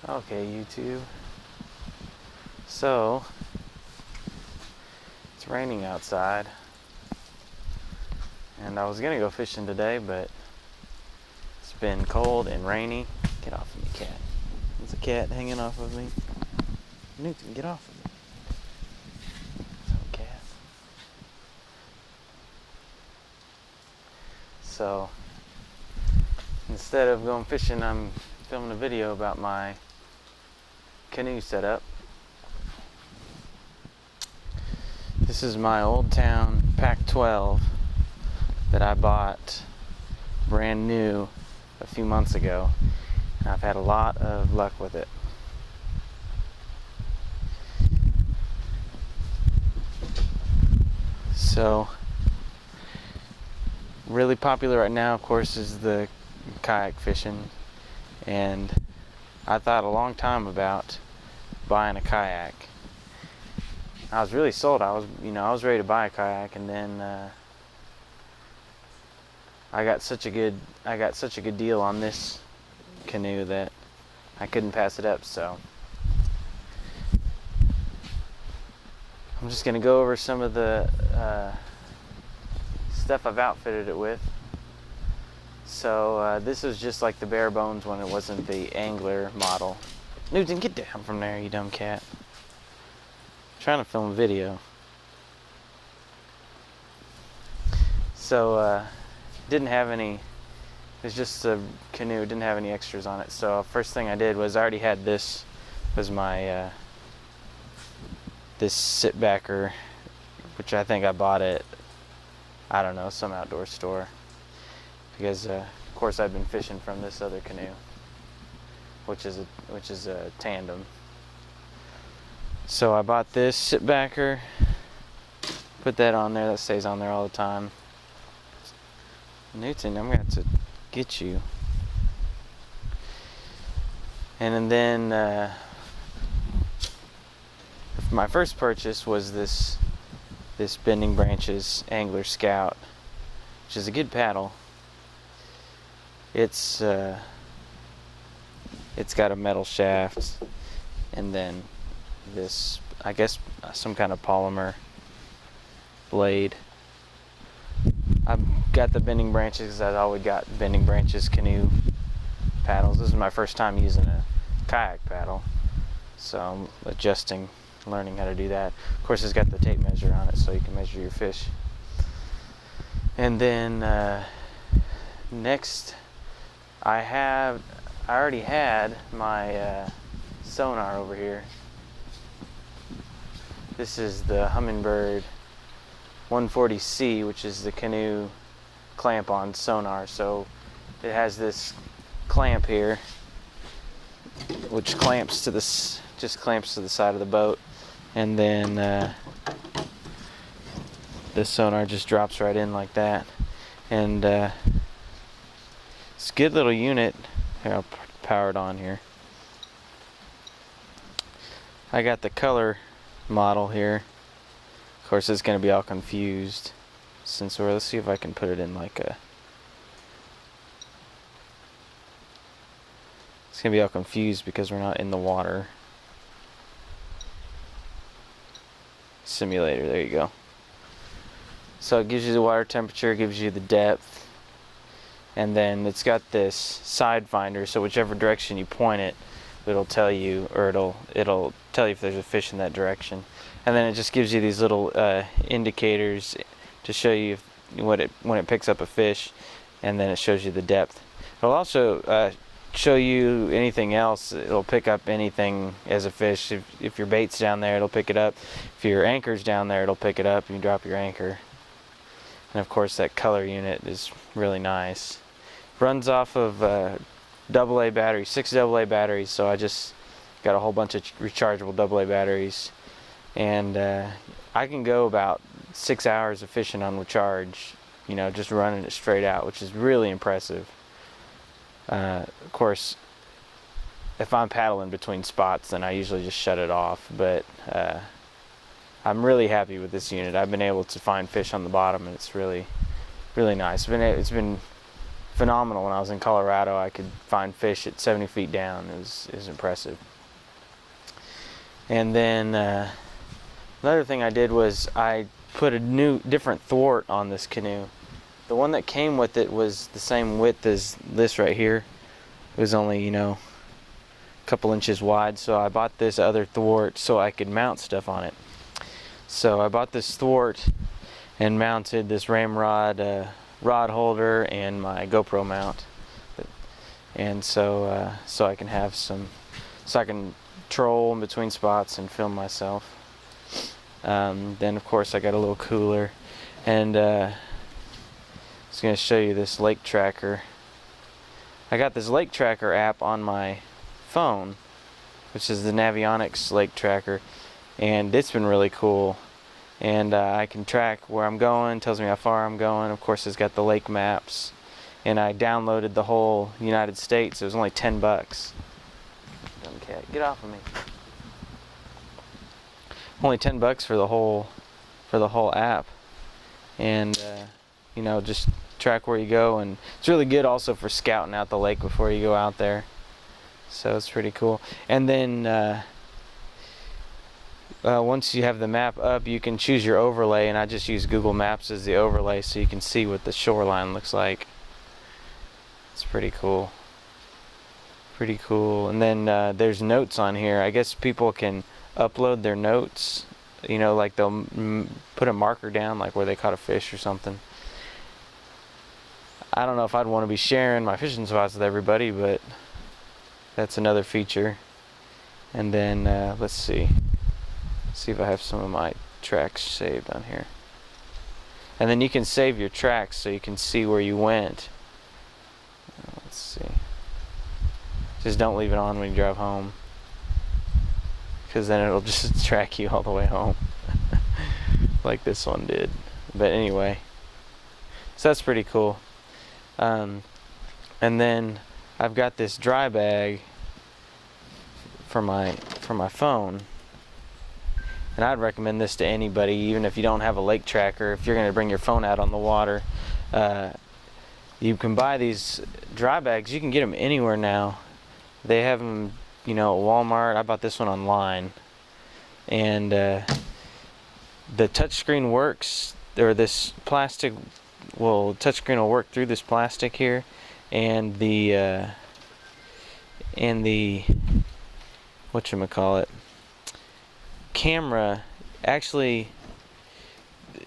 Okay, YouTube. So, it's raining outside. And I was gonna go fishing today, but it's been cold and rainy. Get off of me, cat. There's a cat hanging off of me. Newton, get off of me. So, cat. So, instead of going fishing, I'm filming a video about my canoe setup. This is my Old Town Pac 12 that I bought brand new a few months ago, and I've had a lot of luck with it. So, really popular right now, of course, is the kayak fishing, and I thought a long time about buying a kayak. I was really sold. I was ready to buy a kayak, and then I got such a good deal on this canoe that I couldn't pass it up. So I'm just gonna go over some of the stuff I've outfitted it with. So this is just like the bare bones one. It wasn't the angler model. Newton, get down from there, you dumb cat. I'm trying to film a video. So didn't have any. It was just a canoe. Didn't have any extras on it. So first thing I did was I already had this. Was my this sit backer, which I think I bought at, I don't know, some outdoor store, because of course I've been fishing from this other canoe, which is a tandem. So I bought this sit backer, put that on there. That stays on there all the time. Newton, I'm gonna have to get you. And then my first purchase was this Bending Branches Angler Scout, which is a good paddle. It's got a metal shaft, and then this, I guess, some kind of polymer blade. I've got the Bending Branches because I've always got Bending Branches canoe paddles. This is my first time using a kayak paddle, so I'm learning how to do that. Of course, it's got the tape measure on it, so you can measure your fish. And then next, I already had my Sonar over here. This is the Humminbird 140C, which is the canoe clamp on Sonar. So it has this clamp here, which clamps to this, just clamps to the side of the boat, and then the Sonar just drops right in like that. And it's a good little unit. Here, I'll power it on here. I got the color model here. Of course, it's going to be all confused since let's see if I can put it in like a. It's going to be all confused because we're not in the water. Simulator, there you go. So it gives you the water temperature, gives you the depth, and then it's got this side finder, so whichever direction you point it, it'll tell you, or it'll tell you if there's a fish in that direction. And then it just gives you these little indicators to show you when it picks up a fish, and then it shows you the depth. It'll also show you anything else. It'll pick up anything as a fish. If your bait's down there, it'll pick it up. If your anchor's down there, it'll pick it up. You drop your anchor. And of course, that color unit is really nice. Runs off of AA batteries, 6 AA batteries. So I just got a whole bunch of rechargeable AA batteries, and I can go about 6 hours of fishing on the charge, just running it straight out, which is really impressive. Of course, if I'm paddling between spots, then I usually just shut it off, but I'm really happy with this unit. I've been able to find fish on the bottom, and it's really, really nice. It's been phenomenal. When I was in Colorado, I could find fish at 70 feet down. It was impressive. And then another thing I did was I put a different thwart on this canoe. The one that came with it was the same width as this right here. It was only, you know, a couple inches wide, so I bought this other thwart so I could mount stuff on it. So I bought this thwart and mounted this ramrod rod holder and my GoPro mount, and so I can have so I can troll in between spots and film myself. Then of course I got a little cooler, and I was going to show you this lake tracker. I got this lake tracker app on my phone, which is the Navionics lake tracker, and it's been really cool. And I can track where I'm going, tells me how far I'm going. Of course, it's got the lake maps, and I downloaded the whole United States. It was only $10. Dumb cat, get off of me! Only $10 for the whole app, and you know, just track where you go. And it's really good also for scouting out the lake before you go out there. So it's pretty cool. And then once you have the map up, you can choose your overlay, and I just use Google Maps as the overlay so you can see what the shoreline looks like. It's pretty cool. Pretty cool. And then there's notes on here. I guess people can upload their notes, you know, like they'll put a marker down like where they caught a fish or something. I don't know if I'd want to be sharing my fishing spots with everybody, but that's another feature. And then let's see if I have some of my tracks saved on here. And then you can save your tracks so you can see where you went. Let's see. Just don't leave it on when you drive home, because then it'll just track you all the way home like this one did. But anyway, so that's pretty cool. And then I've got this dry bag for my phone, and I'd recommend this to anybody, even if you don't have a lake tracker. If you're going to bring your phone out on the water, you can buy these dry bags. You can get them anywhere now. They have them, you know, at Walmart. I bought this one online, and the touchscreen works, or this plastic, well, touchscreen will work through this plastic here, and the whatchamacallit, camera actually,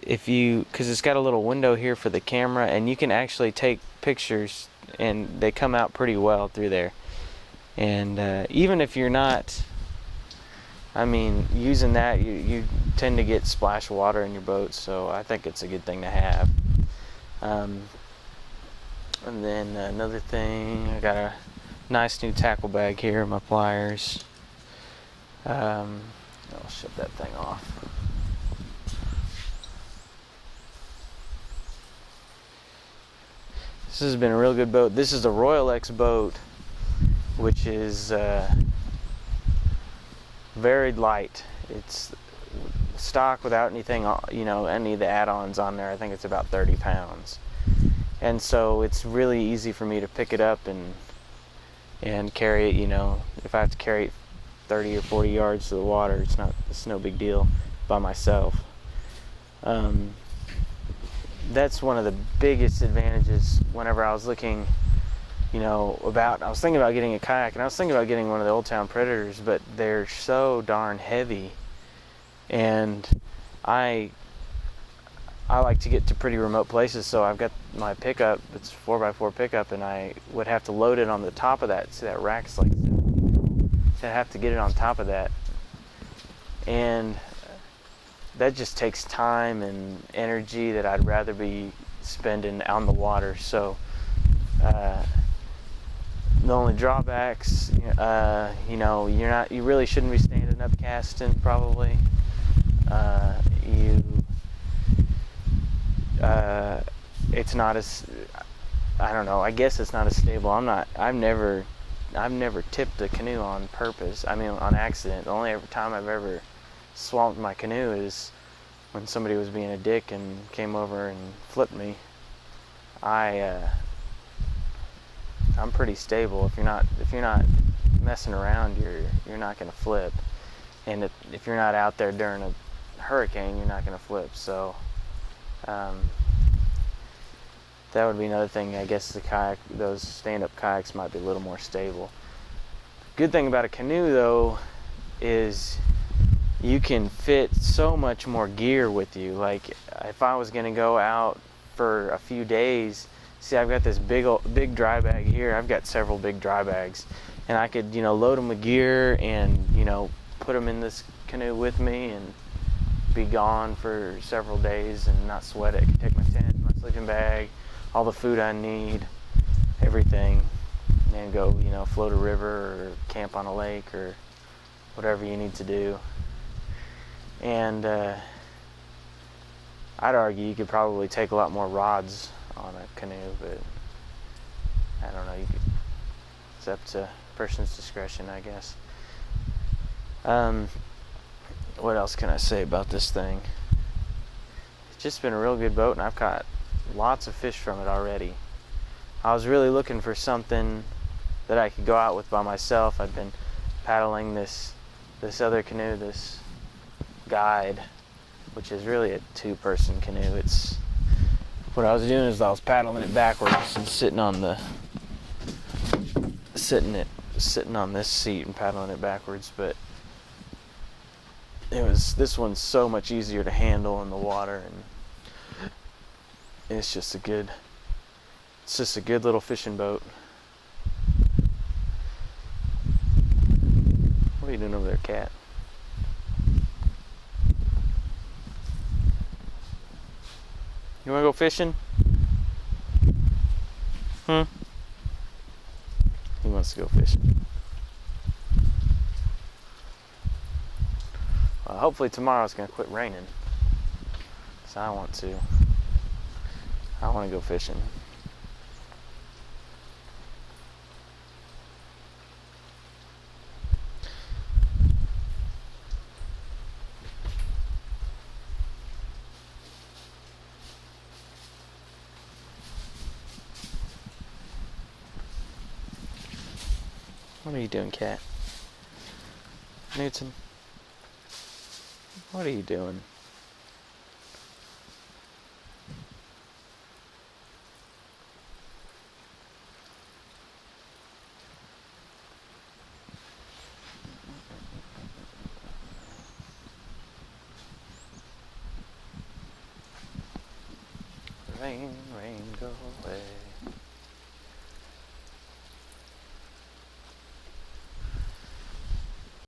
because it's got a little window here for the camera, and you can actually take pictures, and they come out pretty well through there. And even if you're not, I mean, using that, you tend to get splash water in your boat, so I think it's a good thing to have. And then another thing, I got a nice new tackle bag here, my pliers. I'll shut that thing off. This has been a real good boat. This is a Royal X boat, which is very light. It's stock without anything, you know, any of the add-ons on there. I think it's about 30 pounds. And so it's really easy for me to pick it up and carry it, you know. If I have to carry it 30 or 40 yards to the water, it's no big deal by myself. That's one of the biggest advantages whenever I was looking, you know, I was thinking about getting a kayak, and I was thinking about getting one of the Old Town Predators, but they're so darn heavy, and I like to get to pretty remote places, so I've got my pickup. It's 4x4 pickup, and I would have to load it on the top of that. See, that rack's like, so I have to get it on top of that, and that just takes time and energy that I'd rather be spending on the water. So the only drawbacks, you know, you really shouldn't be standing up casting, probably. It's not as, I don't know, I guess it's not as stable. I've never tipped a canoe on purpose. I mean, on accident. The only time I've ever swamped my canoe is when somebody was being a dick and came over and flipped me. I I'm pretty stable. If you're not messing around, you're not going to flip. And if you're not out there during a hurricane, you're not going to flip. So that would be another thing. I guess those stand-up kayaks might be a little more stable. Good thing about a canoe though is you can fit so much more gear with you. Like if I was going to go out for a few days, see, I've got this big dry bag here. I've got several big dry bags, and I could, load them with gear and, put them in this canoe with me and be gone for several days and not sweat it. I could take my tent, my sleeping bag, all the food I need, everything, and go, float a river or camp on a lake or whatever you need to do. And I'd argue you could probably take a lot more rods on a canoe, but I don't know. It's up to person's discretion, I guess. What else can I say about this thing? It's just been a real good boat, and I've caught lots of fish from it already. I was really looking for something that I could go out with by myself. I've been paddling this other canoe, this Guide, which is really a two-person canoe. It's what I was doing is I was paddling it backwards and sitting on this seat and paddling it backwards, but this one's so much easier to handle in the water, and it's just a good little fishing boat. What are you doing over there, cat? You wanna go fishing? He wants to go fishing. Hopefully tomorrow it's gonna quit raining, so I want to go fishing. What are you doing, cat? Newton? What are you doing? Rain, rain, go away.